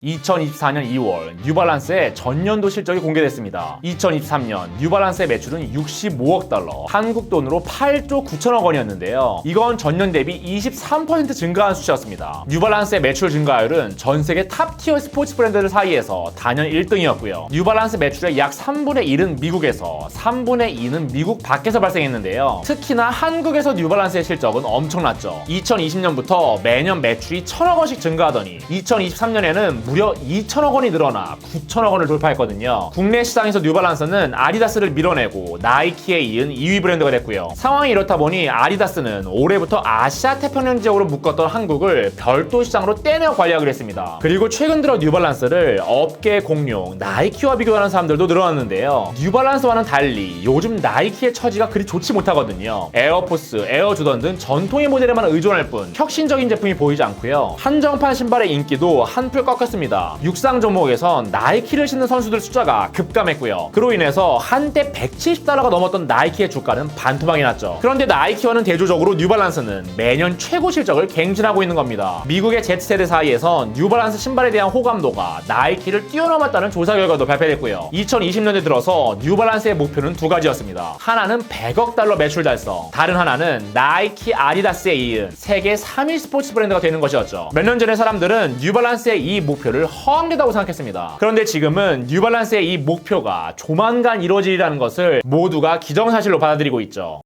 2024년 2월 뉴발란스의 전년도 실적이 공개됐습니다. 2023년 뉴발란스의 매출은 65억 달러, 한국 돈으로 8조 9천억 원이었는데요. 이건 전년 대비 23% 증가한 수치였습니다. 뉴발란스의 매출 증가율은 전 세계 탑티어 스포츠 브랜드들 사이에서 단연 1등이었고요. 뉴발란스 매출의 약 3분의 1은 미국에서, 3분의 2는 미국 밖에서 발생했는데요. 특히나 한국에서 뉴발란스의 실적은 엄청났죠. 2020년부터 매년 매출이 1,000억 원씩 증가하더니 2023년에는 무려 2천억 원이 늘어나 9천억 원을 돌파했거든요. 국내 시장에서 뉴발란스는 아디다스를 밀어내고 나이키에 이은 2위 브랜드가 됐고요. 상황이 이렇다 보니 아디다스는 올해부터 아시아 태평양 지역으로 묶었던 한국을 별도 시장으로 떼내어 관리하기로 했습니다. 그리고 최근 들어 뉴발란스를 업계 공룡 나이키와 비교하는 사람들도 늘어났는데요. 뉴발란스와는 달리 요즘 나이키의 처지가 그리 좋지 못하거든요. 에어포스, 에어조던 등 전통의 모델에만 의존할 뿐 혁신적인 제품이 보이지 않고요. 한정판 신발의 인기도 한풀 꺾였습니다. 육상 종목에선 나이키를 신는 선수들 숫자가 급감했고요. 그로 인해서 한때 $170가 넘었던 나이키의 주가는 반토막이 났죠. 그런데 나이키와는 대조적으로 뉴발란스는 매년 최고 실적을 갱신하고 있는 겁니다. 미국의 Z세대 사이에선 뉴발란스 신발에 대한 호감도가 나이키를 뛰어넘었다는 조사 결과도 발표됐고요. 2020년에 들어서 뉴발란스의 목표는 두 가지였습니다. 하나는 $100억 매출 달성, 다른 하나는 나이키, 아디다스에 이은 세계 3위 스포츠 브랜드가 되는 것이었죠. 몇 년 전에 사람들은 뉴발란스의 이 목표를 허황되다고 생각했습니다. 그런데 지금은 뉴발란스의 이 목표가 조만간 이루어지리라는 것을 모두가 기정사실로 받아들이고 있죠.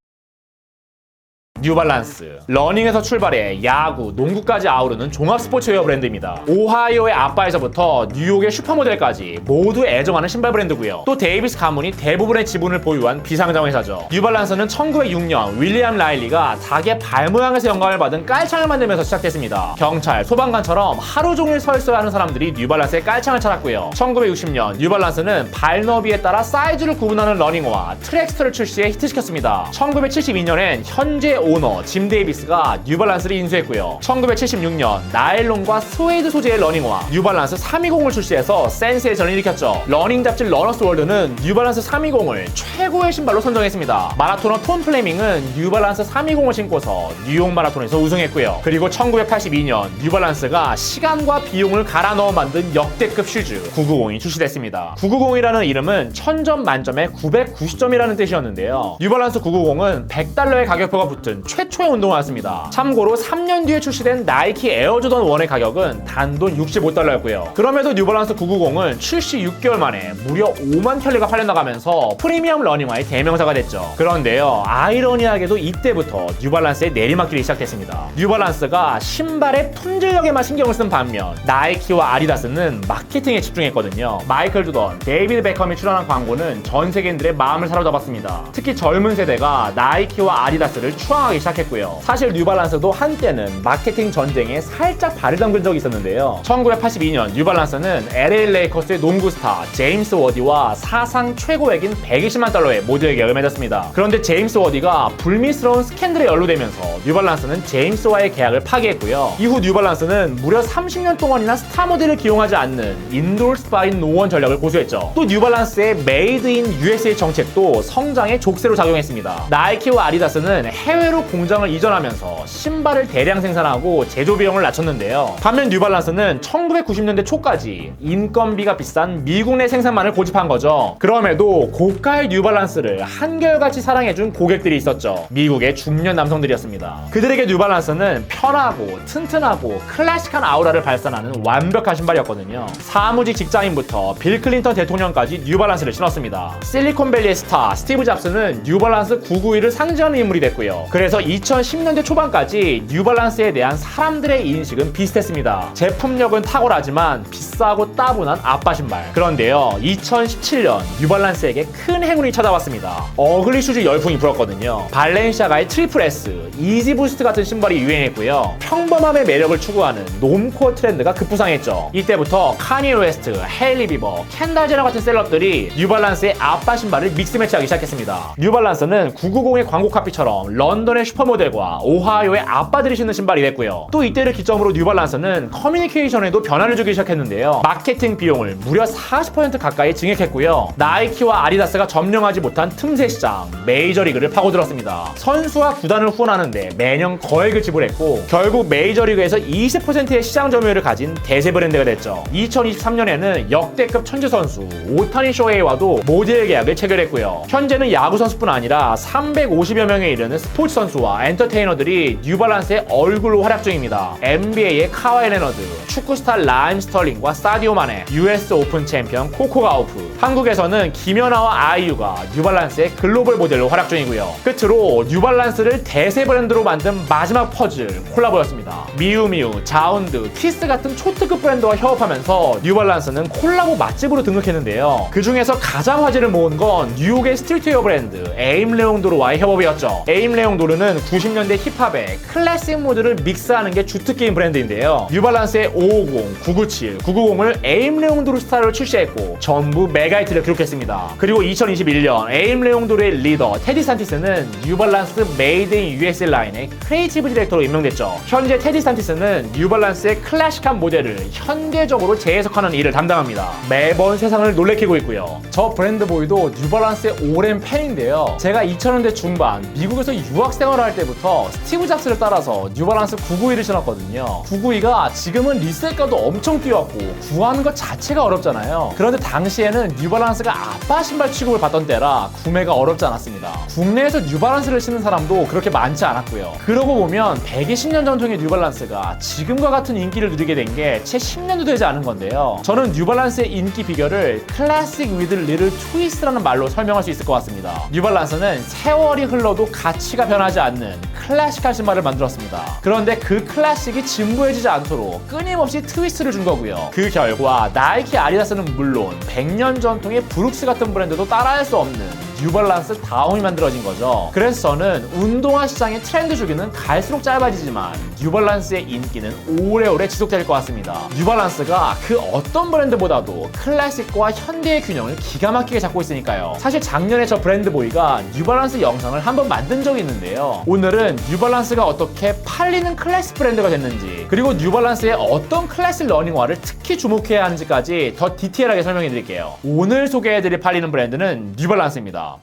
뉴발란스, 러닝에서 출발해 야구, 농구까지 아우르는 종합 스포츠웨어 브랜드입니다. 오하이오의 아빠에서부터 뉴욕의 슈퍼모델까지 모두 애정하는 신발 브랜드고요. 또 데이비스 가문이 대부분의 지분을 보유한 비상장 회사죠. 뉴발란스는 1906년 윌리엄 라일리가 닭의 발 모양에서 영감을 받은 깔창을 만들면서 시작됐습니다. 경찰, 소방관처럼 하루 종일 서 있어야 하는 사람들이 뉴발란스의 깔창을 찾았고요. 1960년 뉴발란스는 발 너비에 따라 사이즈를 구분하는 러닝화와 트랙스터를 출시해 히트시켰습니다. 1972년엔 현재 오너 짐 데이비스가 뉴발란스를 인수했고요. 1976년 나일론과 스웨이드 소재의 러닝화 뉴발란스 320을 출시해서 센세이션을 일으켰죠. 러닝 잡지 러너스 월드는 뉴발란스 320을 최고의 신발로 선정했습니다. 마라토너 톰 플레밍은 뉴발란스 320을 신고서 뉴욕 마라톤에서 우승했고요. 그리고 1982년 뉴발란스가 시간과 비용을 갈아 넣어 만든 역대급 슈즈 990이 출시됐습니다. 990이라는 이름은 1000점 만점에 990점이라는 뜻이었는데요. 뉴발란스 990은 $100의 가격표가 붙은 최초의 운동화였습니다. 참고로 3년 뒤에 출시된 나이키 에어조던 1의 가격은 단돈 $65였고요. 그럼에도 뉴발란스 990은 출시 6개월 만에 무려 5만 켤레가 팔려나가면서 프리미엄 러닝화의 대명사가 됐죠. 그런데요, 아이러니하게도 이때부터 뉴발란스의 내리막길이 시작됐습니다. 뉴발란스가 신발의 품질력에만 신경을 쓴 반면 나이키와 아디다스는 마케팅에 집중했거든요. 마이클 조던, 데이비드 베컴이 출연한 광고는 전 세계인들의 마음을 사로잡았습니다. 특히 젊은 세대가 나이키와 아디다스를 추앙하기 시작했고요. 사실 뉴발란스도 한때는 마케팅 전쟁에 살짝 발을 담근 적이 있었는데요. 1982년 뉴발란스는 LA 레이커스의 농구 스타 제임스 워디와 사상 최고액인 $120만 의 모델 계약을 맺었습니다. 그런데 제임스 워디가 불미스러운 스캔들에 연루되면서 뉴발란스는 제임스와의 계약을 파기했고요. 이후 뉴발란스는 무려 30년 동안이나 스타 모델을 기용하지 않는 인도스 바이 노원 전략을 고수했죠. 또 뉴발란스의 메이드 인 USA 정책도 성장의 족쇄로 작용했습니다. 나이키와 아디다스는 해외로 공장을 이전하면서 신발을 대량 생산하고 제조 비용을 낮췄는데요. 반면 뉴발란스는 1990년대 초까지 인건비가 비싼 미국 내 생산만을 고집한 거죠. 그럼에도 고가의 뉴발란스를 한결같이 사랑해준 고객들이 있었죠. 미국의 중년 남성들이었습니다. 그들에게 뉴발란스는 편하고 튼튼하고 클래식한 아우라를 발산하는 완벽한 신발이었거든요. 사무직 직장인부터 빌 클린턴 대통령까지 뉴발란스를 신었습니다. 실리콘밸리의 스타 스티브 잡스는 뉴발란스 991을 상징하는 인물이 됐고요. 그래서 2010년대 초반까지 뉴발란스에 대한 사람들의 인식은 비슷했습니다. 제품력은 탁월하지만 비싸고 따분한 아빠 신발. 그런데요, 2017년 뉴발란스에게 큰 행운이 찾아왔습니다. 어글리 슈즈 열풍이 불었거든요. 발렌시아가의 트리플 S, 이지 부스트 같은 신발이 유행했고요. 평범함의 매력을 추구하는 놈코어 트렌드가 급부상했죠. 이때부터 카니에 웨스트, 헤일리 비버, 켄달 제너 같은 셀럽들이 뉴발란스의 아빠 신발을 믹스 매치하기 시작했습니다. 뉴발란스는 990의 광고 카피처럼 런던 런던의 슈퍼모델과 오하이오의 아빠들이 신는 신발이 됐고요. 또 이때를 기점으로 뉴발란스는 커뮤니케이션에도 변화를 주기 시작했는데요. 마케팅 비용을 무려 40% 가까이 증액했고요. 나이키와 아디다스가 점령하지 못한 틈새 시장 메이저리그를 파고들었습니다. 선수와 구단을 후원하는데 매년 거액을 지불했고 결국 메이저리그에서 20%의 시장 점유율을 가진 대세 브랜드가 됐죠. 2023년에는 역대급 천재 선수 오타니 쇼헤이와도 모델 계약을 체결했고요. 현재는 야구 선수뿐 아니라 350여 명에 이르는 스포츠 선수와 엔터테이너들이 뉴발란스의 얼굴로 활약 중입니다. NBA의 카와이 레너드, 축구 스타 라임 스털링과 사디오 마네, US 오픈 챔피언 코코 가우프, 한국에서는 김연아와 아이유가 뉴발란스의 글로벌 모델로 활약 중이고요. 끝으로 뉴발란스를 대세 브랜드로 만든 마지막 퍼즐 콜라보였습니다. 미우미우, 자운드, 키스 같은 초특급 브랜드와 협업하면서 뉴발란스는 콜라보 맛집으로 등극했는데요. 그 중에서 가장 화제를 모은 건 뉴욕의 스트리트웨어 브랜드 에임 레옹도르와의 협업이었죠. 에임 레옹도르는 90년대 힙합에 클래식 모드를 믹스하는 게 주특기인 브랜드인데요. 뉴발란스의 550, 997, 990을 에임 레옹도르 스타일로 출시했고 전부 메가히트를 기록했습니다. 그리고 2021년 에임 레옹도르의 리더 테디 산티스는 뉴발란스 메이드 인 USA 라인의 크리에이티브 디렉터로 임명됐죠. 현재 테디 산티스는 뉴발란스의 클래식한 모델을 현대적으로 재해석하는 일을 담당합니다. 매번 세상을 놀래키고 있고요. 저 브랜드 보이도 뉴발란스의 오랜 팬인데요. 제가 2000년대 중반 미국에서 유학 생활을 할 때부터 스티브 잡스를 따라서 뉴발란스 991을 신었거든요. 992가 지금은 리셀가도 엄청 뛰었고 구하는 것 자체가 어렵잖아요. 그런데 당시에는 뉴발란스가 아빠 신발 취급을 받던 때라 구매가 어렵지 않았습니다. 국내에서 뉴발란스를 신는 사람도 그렇게 많지 않았고요. 그러고 보면 120년 전통의 뉴발란스가 지금과 같은 인기를 누리게 된 게 채 10년도 되지 않은 건데요. 저는 뉴발란스의 인기 비결을 클래식 위드 리틀 트위스트라는 말로 설명할 수 있을 것 같습니다. 뉴발란스는 세월이 흘러도 가치가 변하지 않는 클래식한 신발을 만들었습니다. 그런데 그 클래식이 진부해지지 않도록 끊임없이 트위스트를 준 거고요. 그 결과 나이키, 아디다스는 물론 100년 전통의 브룩스 같은 브랜드도 따라할 수 없는 뉴발란스 다음이 만들어진 거죠. 그래서 저는 운동화 시장의 트렌드 주기는 갈수록 짧아지지만 뉴발란스의 인기는 오래오래 지속될 것 같습니다. 뉴발란스가 그 어떤 브랜드보다도 클래식과 현대의 균형을 기가 막히게 잡고 있으니까요. 사실 작년에 저 브랜드보이가 뉴발란스 영상을 한번 만든 적이 있는데요. 오늘은 뉴발란스가 어떻게 팔리는 클래식 브랜드가 됐는지, 그리고 뉴발란스의 어떤 클래식 러닝화를 특히 주목해야 하는지까지 더 디테일하게 설명해 드릴게요. 오늘 소개해드릴 팔리는 브랜드는 뉴발란스입니다.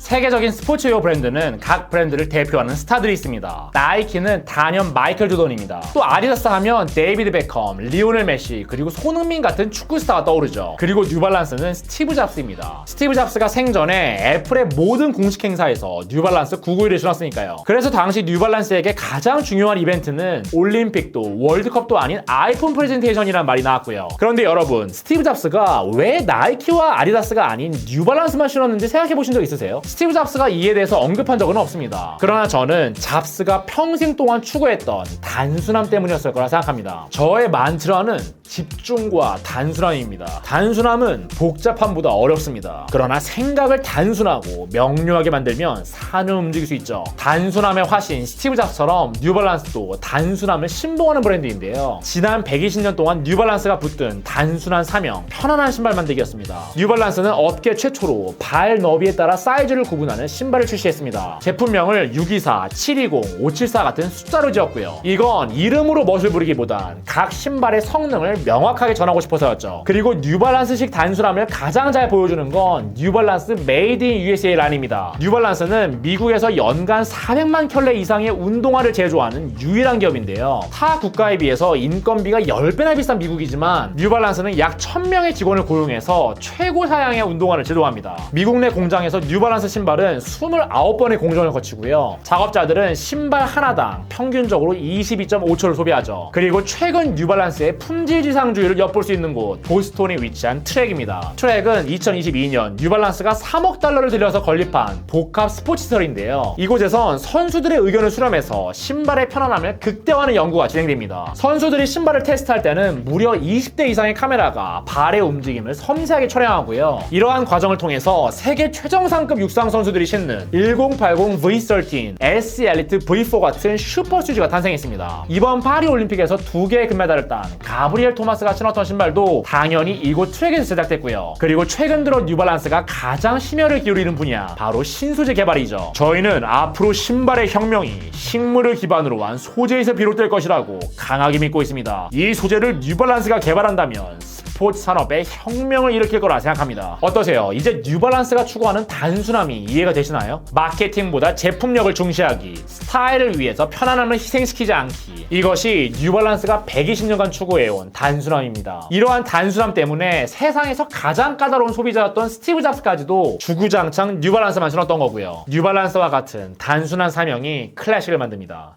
세계적인 스포츠웨어 브랜드는 각 브랜드를 대표하는 스타들이 있습니다. 나이키는 단연 마이클 조던입니다. 또 아디다스 하면 데이비드 베컴, 리오넬 메시, 그리고 손흥민 같은 축구 스타가 떠오르죠. 그리고 뉴발란스는 스티브 잡스입니다. 스티브 잡스가 생전에 애플의 모든 공식 행사에서 뉴발란스 991을 신었으니까요. 그래서 당시 뉴발란스에게 가장 중요한 이벤트는 올림픽도 월드컵도 아닌 아이폰 프레젠테이션이라는 말이 나왔고요. 그런데 여러분, 스티브 잡스가 왜 나이키와 아디다스가 아닌 뉴발란스만 신었는지 생각해 보신 적 있으세요? 스티브 잡스가 이에 대해서 언급한 적은 없습니다. 그러나 저는 잡스가 평생 동안 추구했던 단순함 때문이었을 거라 생각합니다. 저의 만트라는 집중과 단순함입니다. 단순함은 복잡함보다 어렵습니다. 그러나 생각을 단순하고 명료하게 만들면 산을 움직일 수 있죠. 단순함의 화신 스티브 잡스처럼 뉴발란스도 단순함을 신봉하는 브랜드인데요. 지난 120년 동안 뉴발란스가 붙든 단순한 사명, 편안한 신발 만들기였습니다. 뉴발란스는 업계 최초로 발 너비에 따라 사이즈를 구분하는 신발을 출시했습니다. 제품명을 624, 720, 574 같은 숫자로 지었고요. 이건 이름으로 멋을 부리기보단 각 신발의 성능을 명확하게 전하고 싶어서였죠. 그리고 뉴발란스식 단순함을 가장 잘 보여주는 건 뉴발란스 메이드 인 USA 라인입니다. 뉴발란스는 미국에서 연간 400만 켤레 이상의 운동화를 제조하는 유일한 기업인데요. 타 국가에 비해서 인건비가 10배나 비싼 미국이지만 뉴발란스는 약 1000명의 직원을 고용해서 최고 사양의 운동화를 제조합니다. 미국 내 공장에서 뉴발란스 신발은 29번의 공정을 거치고요. 작업자들은 신발 하나당 평균적으로 22.5초를 소비하죠. 그리고 최근 뉴발란스의 품질 지상주의를 엿볼 수 있는 곳, 보스톤에 위치한 트랙입니다. 트랙은 2022년 뉴발란스가 3억 달러를 들여서 건립한 복합 스포츠 시설인데요. 이곳에선 선수들의 의견을 수렴해서 신발의 편안함을 극대화하는 연구가 진행됩니다. 선수들이 신발을 테스트할 때는 무려 20대 이상의 카메라가 발의 움직임을 섬세하게 촬영하고요. 이러한 과정을 통해서 세계 최정상급 육상 선수들이 신는 1080 V13, SC 엘리트 V4 같은 슈퍼 슈즈가 탄생했습니다. 이번 파리 올림픽에서 2개의 금메달을 딴 가브리엘 토마스가 신었던 신발도 당연히 이곳 트랙에서 제작됐고요. 그리고 최근 들어 뉴발란스가 가장 심혈을 기울이는 분야 바로 신소재 개발이죠. 저희는 앞으로 신발의 혁명이 식물을 기반으로 한 소재에서 비롯될 것이라고 강하게 믿고 있습니다. 이 소재를 뉴발란스가 개발한다면 스포츠 산업에 혁명을 일으킬 거라 생각합니다. 어떠세요? 이제 뉴발란스가 추구하는 단순함이 이해가 되시나요? 마케팅보다 제품력을 중시하기, 스타일을 위해서 편안함을 희생시키지 않기, 이것이 뉴발란스가 120년간 추구해온 단순함입니다. 이러한 단순함 때문에 세상에서 가장 까다로운 소비자였던 스티브 잡스까지도 주구장창 뉴발란스만 신었던 거고요. 뉴발란스와 같은 단순한 사명이 클래식을 만듭니다.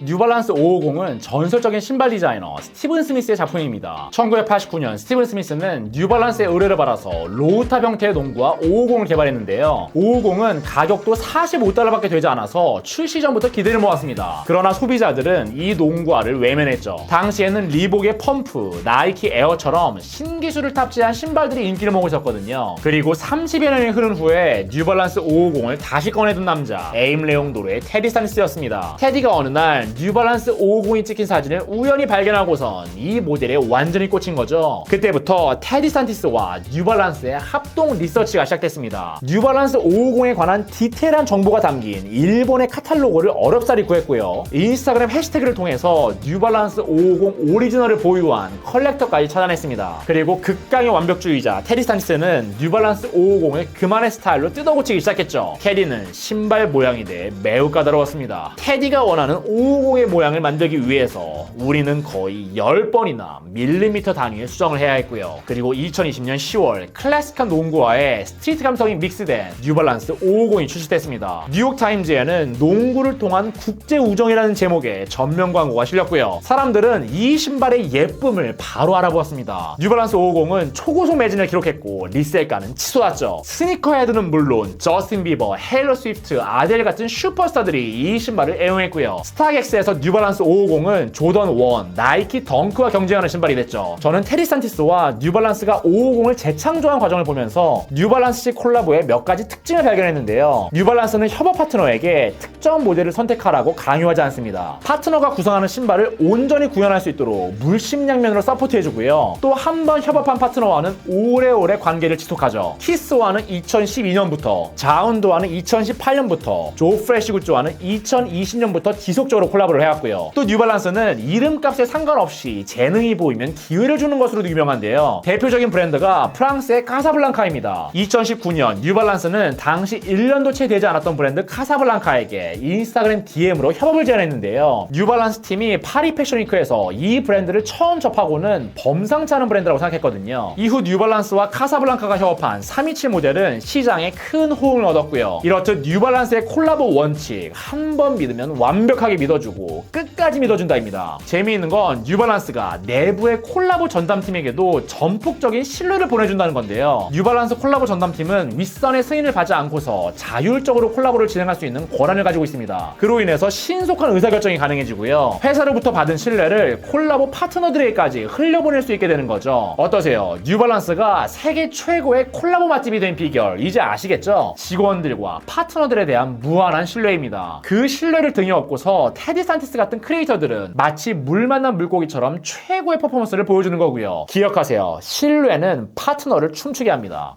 뉴발란스 550은 전설적인 신발 디자이너 스티븐 스미스의 작품입니다. 1989년 스티븐 스미스는 뉴발란스의 의뢰를 받아서 로우탑 형태의 농구화 550을 개발했는데요. 550은 가격도 $45밖에 되지 않아서 출시 전부터 기대를 모았습니다. 그러나 소비자들은 이 농구화를 외면했죠. 당시에는 리복의 펌프, 나이키 에어처럼 신기술을 탑재한 신발들이 인기를 모으고 있었거든요. 그리고 30여 년이 흐른 후에 뉴발란스 550을 다시 꺼내든 남자, 에임 레옹도르의 테디 산티스였습니다. 테디가 어느 날 뉴발란스 550이 찍힌 사진을 우연히 발견하고선 이 모델에 완전히 꽂힌 거죠. 그때부터 테디 산티스와 뉴발란스의 합동 리서치가 시작됐습니다. 뉴발란스 550에 관한 디테일한 정보가 담긴 일본의 카탈로그를 어렵사리 구했고요. 인스타그램 해시태그를 통해서 뉴발란스 550 오리지널을 보유한 컬렉터까지 찾아냈습니다. 그리고 극강의 완벽주의자 테디 산티스는 뉴발란스 550을 그만의 스타일로 뜯어고치기 시작했죠. 테디는 신발 모양에 대해 매우 까다로웠습니다. 테디가 원하는 550의 모양을 만들기 위해서 우리는 거의 10번이나 밀리미터 단위의 수정을 해야 했고요. 그리고 2020년 10월 클래식한 농구화에 스트리트 감성이 믹스된 뉴발란스 550이 출시됐습니다. 뉴욕타임즈에는 농구를 통한 국제 우정이라는 제목의 전면 광고가 실렸고요. 사람들은 이 신발의 예쁨을 바로 알아보았습니다. 뉴발란스 550은 초고속 매진을 기록했고 리셀가는 치솟았죠. 스니커헤드는 물론 저스틴 비버, 헤일러 스위프트, 아델 같은 슈퍼스타들이 이 신발을 애용했고요. 스타렉스에서 뉴발란스 550은 조던 1, 나이키 덩크와 경쟁하는 신발이 됐죠. 저는 테디 산티스와 뉴발란스가 550을 재창조한 과정을 보면서 뉴발란스식 콜라보의 몇 가지 특징을 발견했는데요. 뉴발란스는 협업 파트너에게 특정 모델을 선택하라고 강요하지 않습니다. 파트너가 구성하는 신발을 온전히 구현할 수 있도록 물심양면으로 서포트해주고요. 또 한 번 협업한 파트너와는 오래오래 관계를 지속하죠. 키스와는 2012년부터, 자운드와는 2018년부터, 조 프레시 굿즈와는 2020년부터 지속적으로 콜라보를 해왔고요. 또 뉴발란스는 이름값에 상관없이 재능이 보이면 기회를 주는 것으로도 유명한데요. 대표적인 브랜드가 프랑스의 카사블랑카입니다. 2019년 뉴발란스는 당시 1년도 채 되지 않았던 브랜드 카사블랑카에게 인스타그램 DM으로 협업을 제안했는데요. 뉴발란스 팀이 파리 패션위크에서 이 브랜드를 처음 접하고는 범상치 않은 브랜드라고 생각했거든요. 이후 뉴발란스와 카사블랑카가 협업한 327 모델은 시장에 큰 호응을 얻었고요. 이렇듯 뉴발란스의 콜라보 원칙, 한 번 믿으면 완벽하게 믿어주고 끝까지 믿어준다입니다. 재미있는 건 뉴발란스가 내부의 콜라보 전담팀에게도 전폭적인 신뢰를 보내준다는 건데요. 뉴발란스 콜라보 전담팀은 윗선의 승인을 받지 않고서 자율적으로 콜라보를 진행할 수 있는 권한을 가지고 있습니다. 그로 인해서 신속한 의사결정이 가능해지고요. 회사로부터 받은 신뢰를 콜라보 파트너들에게까지 흘려보낼 수 있게 되는 거죠. 어떠세요? 뉴발란스가 세계 최고의 콜라보 맛집이 된 비결 이제 아시겠죠? 직원들과 파트너들에 대한 무한한 신뢰입니다. 그 신뢰를 등에 업고서 테디 산티스 같은 크리에이터들은 마치 물 만난 물고기처럼 최고의 퍼포먼스를 보여주는 거고요. 기억하세요. 신뢰는 파트너를 춤추게 합니다.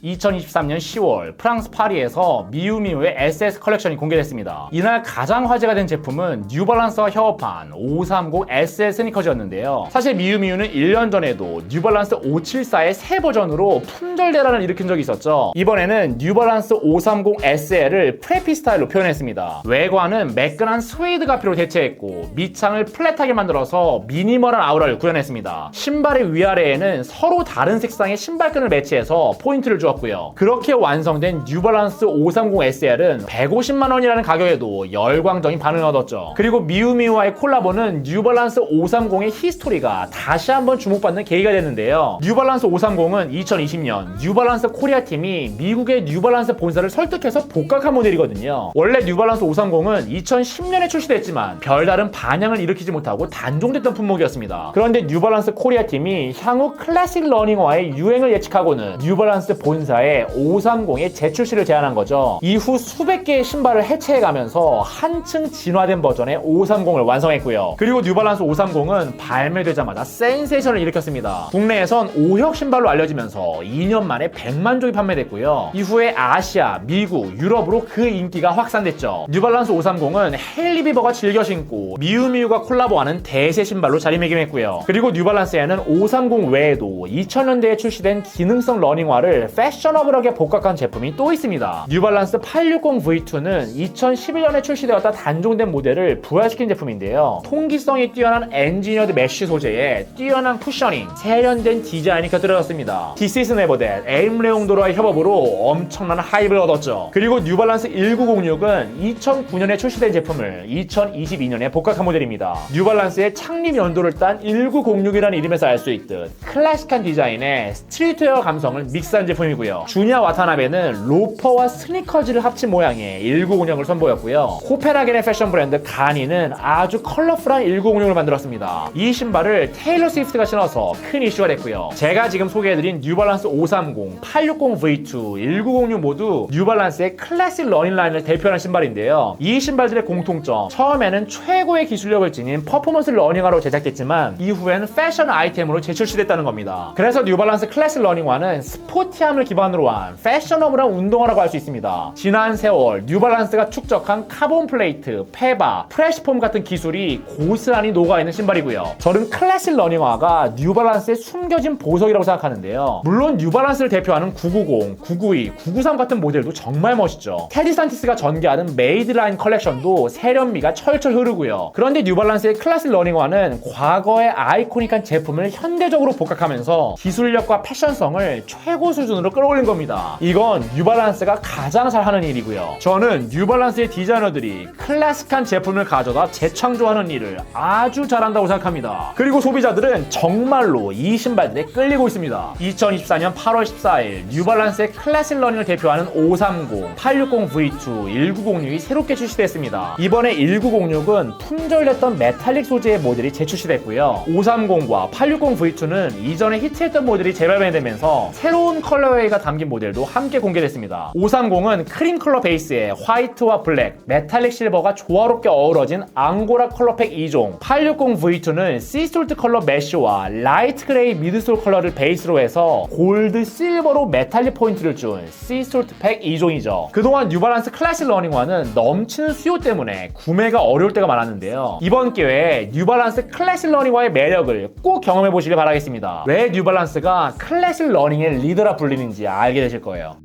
2023년 10월 프랑스 파리에서 미우미우의 SS 컬렉션이 공개됐습니다. 이날 가장 화제가 된 제품은 뉴발란스와 협업한 530 SS 스니커즈였는데요. 사실 미우미우는 1년 전에도 뉴발란스 574의 새 버전으로 품절 대란을 일으킨 적이 있었죠. 이번에는 뉴발란스 530 SL을 프레피 스타일로 표현했습니다. 외관은 매끈한 스웨이드 가피로 대체했고 밑창을 플랫하게 만들어서 미니멀한 아우라를 구현했습니다. 신발의 위아래에는 서로 다른 색상의 신발끈을 매치해서 포인트를 주었고요. 그렇게 완성된 뉴발란스 530 SL은 150만 원이라는 가격에도 열광적인 반응을 얻었죠. 그리고 미우미우와의 콜라보는 뉴발란스 530의 히스토리가 다시 한번 주목받는 계기가 됐는데요. 뉴발란스 530은 2020년 뉴발란스 코리아 팀이 미국의 뉴발란스 본사를 설득해서 복각한 모델이거든요. 원래 뉴발란스 530은 2010년에 출시됐지만 별다른 반향을 일으키지 못하고 단종됐던 품목이었습니다. 그런데 뉴발란스 코리아 팀이 향후 클래식 러닝화의 유행을 예측하고는 뉴발란스 본 본사에 530의 재출시를 제안한 거죠. 이후 수백 개의 신발을 해체해가면서 한층 진화된 버전의 530을 완성했고요. 그리고 뉴발란스 530은 발매되자마자 센세이션을 일으켰습니다. 국내에선 5혁 신발로 알려지면서 2년 만에 100만 족이 판매됐고요. 이후에 아시아, 미국, 유럽으로 그 인기가 확산됐죠. 뉴발란스 530은 헤일리 비버가 즐겨 신고 미우미우가 콜라보하는 대세 신발로 자리매김했고요. 그리고 뉴발란스에는 530 외에도 2000년대에 출시된 기능성 러닝화를 패셔너블하게 복각한 제품이 또 있습니다. 뉴발란스 860V2는 2011년에 출시되었다 단종된 모델을 부활시킨 제품인데요. 통기성이 뛰어난 엔지니어드 메쉬 소재에 뛰어난 쿠셔닝, 세련된 디자인이 곁들여졌습니다. This is never that, 에임레 용도로의 협업으로 엄청난 하이브를 얻었죠. 그리고 뉴발란스 1906은 2009년에 출시된 제품을 2022년에 복각한 모델입니다. 뉴발란스의 창립 연도를 딴 1906이라는 이름에서 알 수 있듯 클래식한 디자인에 스트리트웨어 감성을 믹스한 제품이고요. 주니아 와타나베는 로퍼와 스니커즈를 합친 모양의 1906을 선보였고요. 코펜하겐의 패션 브랜드 가니는 아주 컬러풀한 1906을 만들었습니다. 이 신발을 테일러 스위프트가 신어서 큰 이슈가 됐고요. 제가 지금 소개해드린 뉴발란스 530, 860V2, 1906 모두 뉴발란스의 클래식 러닝 라인을 대표하는 신발인데요. 이 신발들의 공통점, 처음에는 최고의 기술력을 지닌 퍼포먼스 러닝화로 제작됐지만 이후에는 패션 아이템으로 재출시됐다는 겁니다. 그래서 뉴발란스 클래식 러닝화는 스포티함을 기반으로 한 패셔너블한 운동화라고 할 수 있습니다. 지난 세월 뉴발란스가 축적한 카본 플레이트, 페바, 프레시폼 같은 기술이 고스란히 녹아있는 신발이고요. 저는 클래식 러닝화가 뉴발란스의 숨겨진 보석이라고 생각하는데요. 물론 뉴발란스를 대표하는 990, 992, 993 같은 모델도 정말 멋있죠. 테디 산티스가 전개하는 메이드라인 컬렉션도 세련미가 철철 흐르고요. 그런데 뉴발란스의 클래식 러닝화는 과거의 아이코닉한 제품을 현대적으로 복각하면서 기술력과 패션성을 최고 수준으로 끌어올린 겁니다. 이건 뉴발란스가 가장 잘하는 일이고요. 저는 뉴발란스의 디자이너들이 클래식한 제품을 가져다 재창조하는 일을 아주 잘한다고 생각합니다. 그리고 소비자들은 정말로 이 신발들에 끌리고 있습니다. 2024년 8월 14일 뉴발란스의 클래식 러닝을 대표하는 530, 860V2, 1906이 새롭게 출시됐습니다. 이번에 1906은 품절됐던 메탈릭 소재의 모델이 재출시됐고요. 530과 860V2는 이전에 히트했던 모델이 재발매되면서 새로운 컬러웨이가 담긴 모델도 함께 공개됐습니다. 530은 크림 컬러 베이스에 화이트와 블랙, 메탈릭 실버가 조화롭게 어우러진 앙고라 컬러팩 2종, 860V2는 시솔트 컬러 메쉬와 라이트 그레이 미드솔 컬러를 베이스로 해서 골드, 실버로 메탈릭 포인트를 준 시솔트 팩 2종이죠. 그동안 뉴발란스 클래식 러닝화는 넘치는 수요 때문에 구매가 어려울 때가 많았는데요. 이번 기회에 뉴발란스 클래식 러닝화의 매력을 꼭 경험해보시길 바라겠습니다. 왜 뉴발란스가 클래식 러닝의 리더라 불리는지 알게 되실 거예요.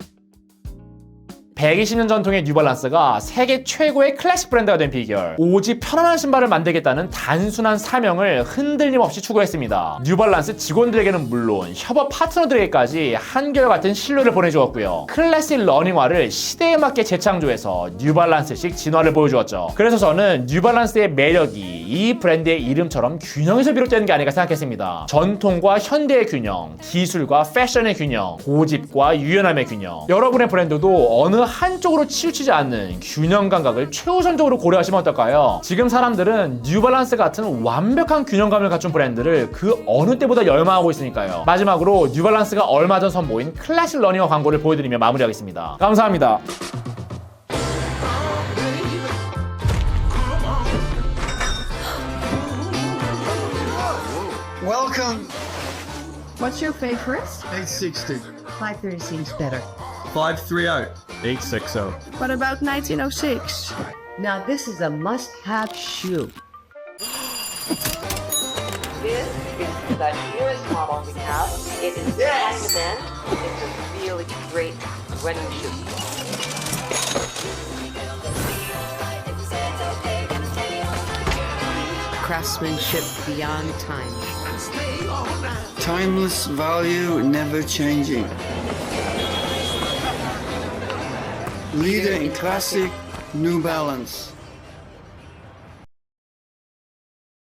120년 전통의 뉴발란스가 세계 최고의 클래식 브랜드가 된 비결, 오직 편안한 신발을 만들겠다는 단순한 사명을 흔들림 없이 추구했습니다. 뉴발란스 직원들에게는 물론 협업 파트너들에게까지 한결같은 신뢰를 보내주었고요. 클래식 러닝화를 시대에 맞게 재창조해서 뉴발란스식 진화를 보여주었죠. 그래서 저는 뉴발란스의 매력이 이 브랜드의 이름처럼 균형에서 비롯되는 게 아닐까 생각했습니다. 전통과 현대의 균형, 기술과 패션의 균형, 고집과 유연함의 균형. 여러분의 브랜드도 어느 한쪽으로 치우치지 않는 균형 감각을 최우선적으로 고려하시면 어떨까요? 지금 사람들은 뉴발란스 같은 완벽한 균형감을 갖춘 브랜드를 그 어느 때보다 열망하고 있으니까요. 마지막으로 뉴발란스가 얼마 전 선보인 클래식 러닝화 광고를 보여드리며 마무리하겠습니다. 감사합니다. Welcome. What's your favorite? 860. 530 seems better. 530. 860. What about 1906? Now this is a must-have shoe. This is the newest model we have. It is high demand. It's a really great running shoe. Craftsmanship beyond time. Timeless value, never changing. Leader in classic, New Balance.